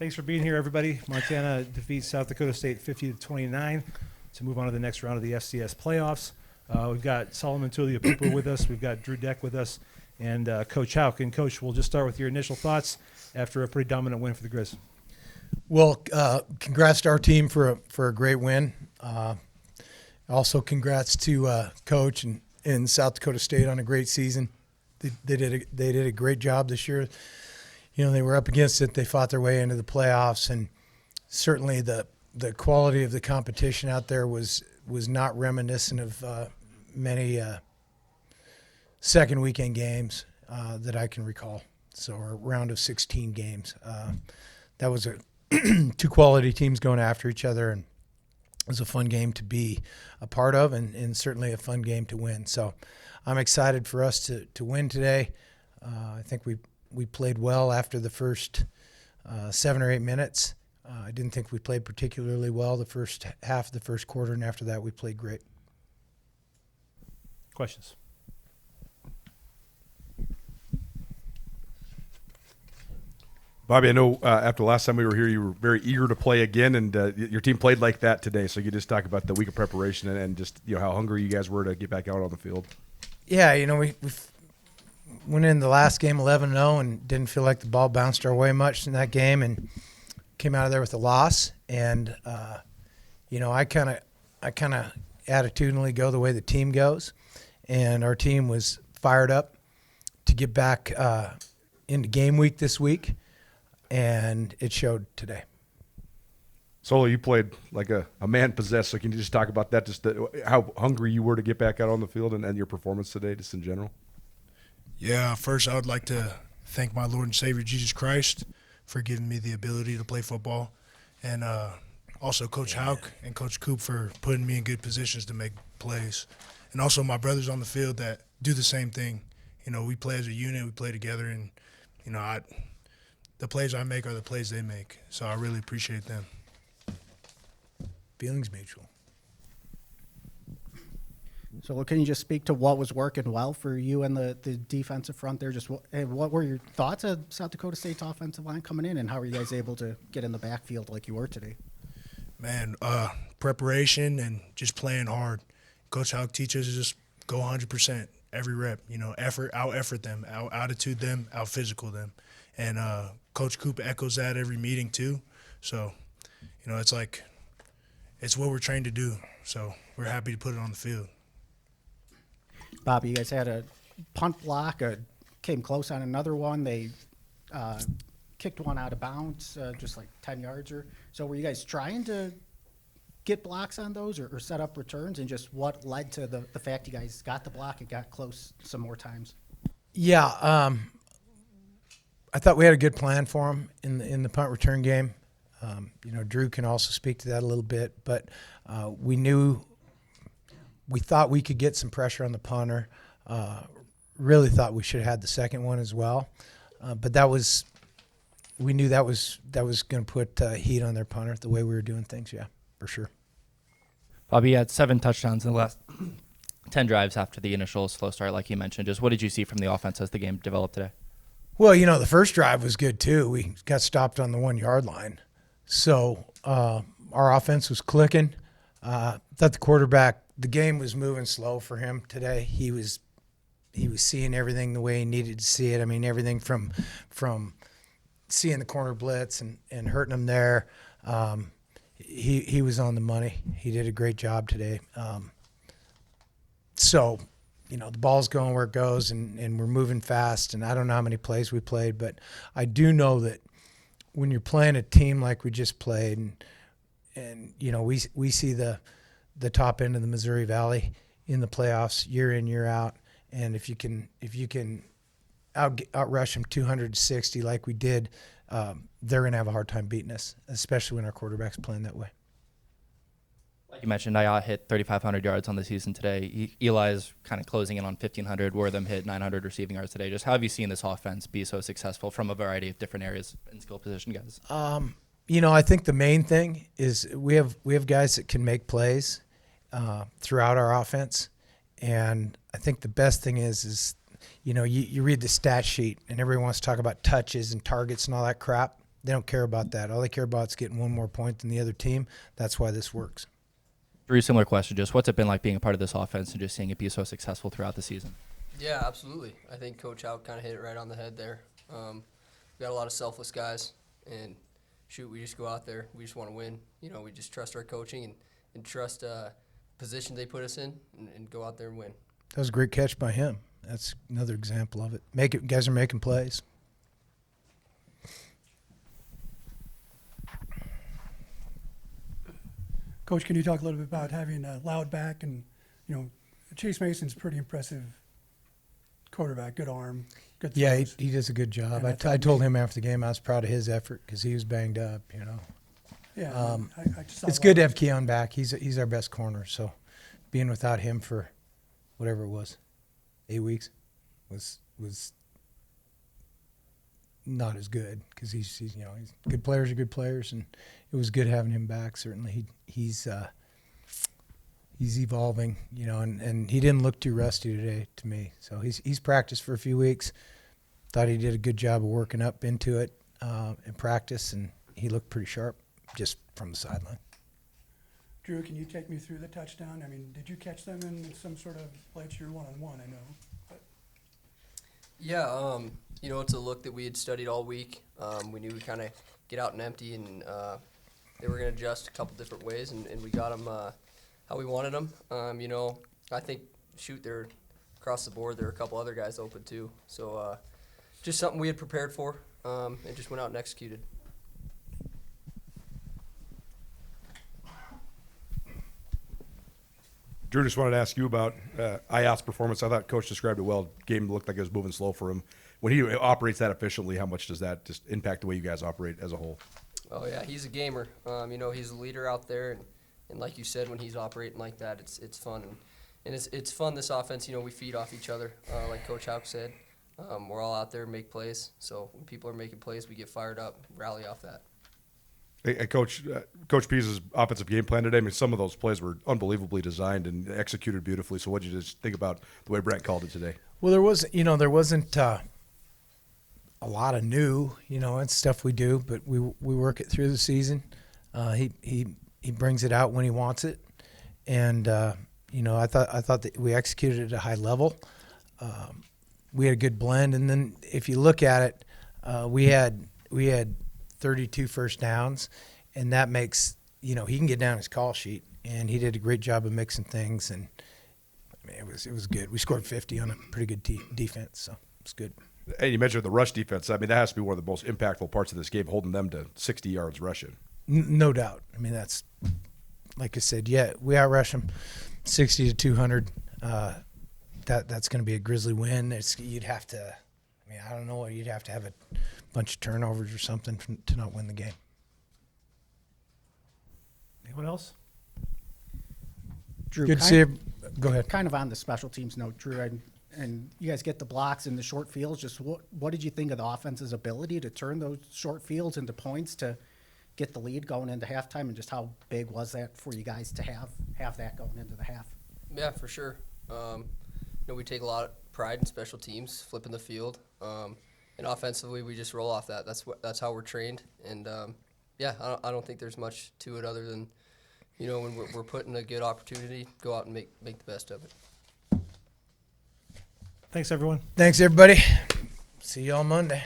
Thanks for being here, everybody. Montana defeats South Dakota State 50-29 to move on to the next round of the FCS playoffs. We've got Solomon Tuliapupa with us. We've got Drew Deck with us, and Coach Hauk. And, Coach, we'll just start with your initial thoughts after a pretty dominant win for the Griz. Well, congrats to our team for a great win. Also, congrats to Coach and South Dakota State on a great season. They did a great job this year. You know, they were up against it. They fought their way into the playoffs, and certainly the quality of the competition out there was not reminiscent of many second weekend games that I can recall. So a round of 16 games. That was two quality teams going after each other, and it was a fun game to be a part of, and certainly a fun game to win. So I'm excited for us to win today. I think we played well after the first 7 or 8 minutes. I didn't think we played particularly well the first half of the first quarter, and after that we played great. Questions? Bobby, I know after the last time we were here, you were very eager to play again, and your team played like that today. So you just talk about the week of preparation and just how hungry you guys were to get back out on the field. Yeah, we went in the last game 11-0 and didn't feel like the ball bounced our way much in that game, and came out of there with a loss. And I kind of attitudinally go the way the team goes, and our team was fired up to get back into game week this week. And it showed today. Solo, you played like a man possessed. So can you just talk about that, just how hungry you were to get back out on the field and your performance today, just in general? Yeah, first I would like to thank my Lord and Savior Jesus Christ for giving me the ability to play football. And also Coach Hauk and Coach Coop for putting me in good positions to make plays. And also my brothers on the field that do the same thing. We play as a unit, we play together, and, the plays I make are the plays they make. So I really appreciate them. Feelings mutual. So can you just speak to what was working well for you and the defensive front there? Just what were your thoughts of South Dakota State's offensive line coming in, and how were you guys able to get in the backfield like you were today? Man, preparation and just playing hard. Coach Hauk teaches us to just go 100% every rep. Out-effort them, out-attitude them, out-physical them. And Coach Coop echoes that every meeting too. So, it's what we're trained to do. So we're happy to put it on the field. Bobby, you guys had a punt block, came close on another one. They kicked one out of bounds, just like 10 yards or so. Were you guys trying to get blocks on those or set up returns, and just what led to the fact you guys got the block and got close some more times? Yeah, I thought we had a good plan for him in the punt return game. Drew can also speak to that a little bit, but we thought we could get some pressure on the punter. Really thought we should have had the second one as well, but we knew that was going to put heat on their punter the way we were doing things. Yeah, for sure. Bobby, you had 7 touchdowns in the last 10 drives after the initial slow start, like you mentioned. Just what did you see from the offense as the game developed today? Well, the first drive was good too. We got stopped on the 1-yard line. So our offense was clicking. Thought the quarterback, the game was moving slow for him today. He was seeing everything the way he needed to see it. I mean, everything from seeing the corner blitz and hurting him there. He was on the money. He did a great job today. The ball's going where it goes, and we're moving fast, and I don't know how many plays we played, but I do know that when you're playing a team like we just played, and we see the top end of the Missouri Valley in the playoffs year in, year out, and if you can outrush them 260 like we did, they're going to have a hard time beating us, especially when our quarterback's playing that way. Like you mentioned, Ayah hit 3,500 yards on the season today. Eli's kind of closing in on 1,500. Wortham hit 900 receiving yards today. Just how have you seen this offense be so successful from a variety of different areas and skill position guys? I think the main thing is we have guys that can make plays throughout our offense, and I think the best thing is you read the stat sheet and everyone wants to talk about touches and targets and all that crap. They don't care about that. All they care about is getting one more point than the other team. That's why this works. Drew, similar question. Just what's it been like being a part of this offense and just seeing it be so successful throughout the season? Yeah, absolutely. I think Coach Howe kind of hit it right on the head there. We got a lot of selfless guys, and shoot, we just go out there. We just want to win. You know, we just trust our coaching and trust position they put us in and go out there and win. That was a great catch by him. That's another example of it. Guys are making plays. Coach, can you talk a little bit about having a loud back? And, you know, Chase Mason's a pretty impressive quarterback, good arm, good Yeah, throws. he does a good job. And I told him after the game I was proud of his effort because he was banged up, you know. Yeah, I just saw It's a lot good to of- have Keon back. He's our best corner. So being without him for whatever it was, 8 weeks, was not as good because he's good players are good players, and it was good having him back. Certainly, he's evolving, you know, and he didn't look too rusty today to me. So he's practiced for a few weeks. Thought he did a good job of working up into it in practice, and he looked pretty sharp just from the sideline. Drew, can you take me through the touchdown? I mean, did you catch them in some sort of lights? You're one-on-one, I know. But Yeah, you know, it's a look that we had studied all week. We knew we'd kind of get out and empty, and they were going to adjust a couple different ways, and we got them how we wanted them. You know, I think, shoot, they're across the board. There were a couple other guys open too. So just something we had prepared for and just went out and executed. Drew, just wanted to ask you about Ayat's performance. I thought Coach described it well. Game looked like it was moving slow for him. When he operates that efficiently, how much does that just impact the way you guys operate as a whole? Oh yeah, he's a gamer. You know, he's a leader out there, and like you said, when he's operating like that, it's fun, and it's fun. This offense, you know, we feed off each other, like Coach Houck said. We're all out there and make plays. So when people are making plays, we get fired up, rally off that. Hey, Coach Pease's offensive game plan today, I mean, some of those plays were unbelievably designed and executed beautifully. So what did you just think about the way Brent called it today? Well, there wasn't a lot of new, you know, it's stuff we do, but we work it through the season. He brings it out when he wants it, and you know, I thought that we executed at a high level. We had a good blend, and then if you look at it, we had 32 first downs, and that makes, you know, he can get down his call sheet, and he did a great job of mixing things, and I mean, it was good. We scored 50 on a pretty good defense, so it's good. And you mentioned the rush defense. I mean, that has to be one of the most impactful parts of this game, holding them to 60 yards rushing. No doubt. I mean, that's, like I said, yeah, we outrush them 60 to 200. That's going to be a Grizzly win. You'd have to, I mean, I don't know, you'd have to have a bunch of turnovers or something to not win the game. Anyone else? Drew, Good to see you. Go ahead. kind of on the special teams note, Drew, and you guys get the blocks in the short fields. Just what did you think of the offense's ability to turn those short fields into points to get the lead going into halftime, and just how big was that for you guys to have that going into the half? Yeah, for sure. You know, we take a lot of pride in special teams, flipping the field, and offensively we just roll off that. That's how we're trained, and yeah, I don't think there's much to it other than, you know, when we're put in a good opportunity, go out and make the best of it. Thanks, everyone. Thanks, everybody. See you all Monday.